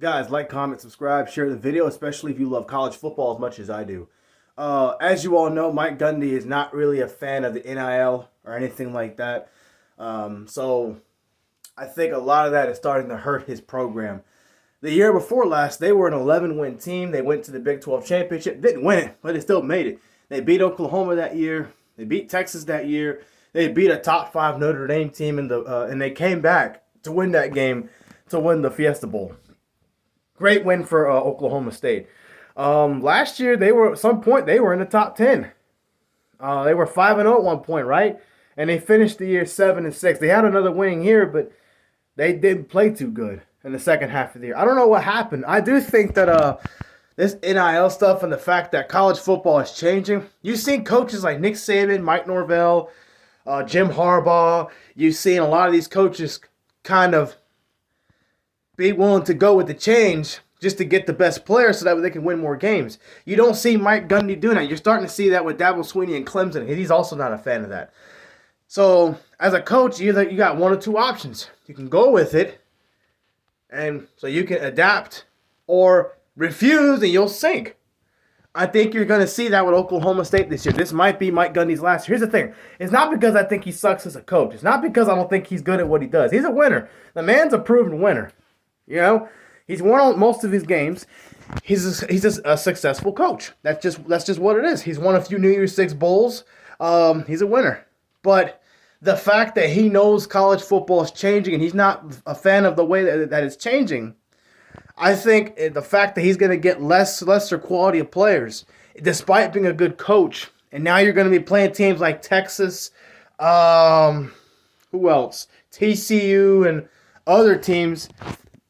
Guys, like, comment, subscribe, share the video, especially if you love college football as much as I do. As you all know, Mike Gundy is not really a fan of the NIL or anything like that. So I think a lot of that is starting to hurt his program. The year before last, they were an 11-win team. They went to the Big 12 championship. Didn't win it, but they still made it. They beat Oklahoma that year. They beat Texas that year. They beat a top 5 Notre Dame team and they came back to win that game to win the Fiesta Bowl. Great win for Oklahoma State. Last year, they were at some point they were in the top 10. They were 5-0 at one point, right? And they finished the year 7-6. They had another winning year, but they didn't play too good in the second half of the year. I don't know what happened. I do think that this NIL stuff and the fact that college football is changing. You've seen coaches like Nick Saban, Mike Norvell, Jim Harbaugh. You've seen a lot of these coaches kind of be willing to go with the change just to get the best players so that they can win more games. You don't see Mike Gundy doing that. You're starting to see that with Dabo Swinney and Clemson. He's also not a fan of that. So as a coach, you got one or two options. You can go with it, and so you can adapt, or refuse and you'll sink. I think you're going to see that with Oklahoma State this year. This might be Mike Gundy's last year. Here's the thing. It's not because I think he sucks as a coach. It's not because I don't think he's good at what he does. He's a winner. The man's a proven winner. You know, he's won most of his games. He's a successful coach. That's just what it is. He's won a few New Year's Six bowls. He's a winner. But the fact that he knows college football is changing and he's not a fan of the way that it's changing, I think the fact that he's going to get lesser quality of players, despite being a good coach, and now you're going to be playing teams like Texas, who else? TCU and other teams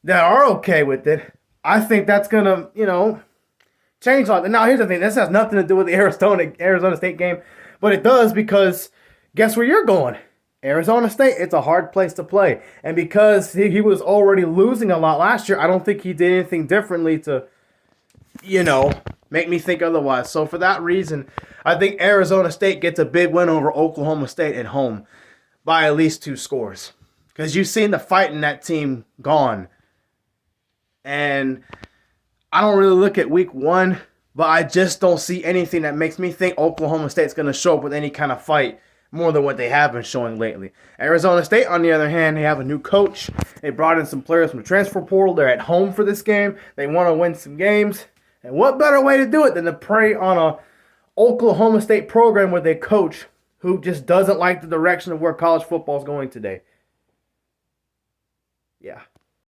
that are okay with it. I think that's going to, change a lot. Now, here's the thing. This has nothing to do with the Arizona State game, but it does because guess where you're going? Arizona State. It's a hard place to play. And because he was already losing a lot last year, I don't think he did anything differently to, make me think otherwise. So for that reason, I think Arizona State gets a big win over Oklahoma State at home by at least 2 scores. Because you've seen the fight in that team gone. And I don't really look at week 1, but I just don't see anything that makes me think Oklahoma State's going to show up with any kind of fight more than what they have been showing lately. Arizona State, on the other hand, they have a new coach. They brought in some players from the transfer portal. They're at home for this game. They want to win some games. And what better way to do it than to prey on a Oklahoma State program with a coach who just doesn't like the direction of where college football is going today? Yeah.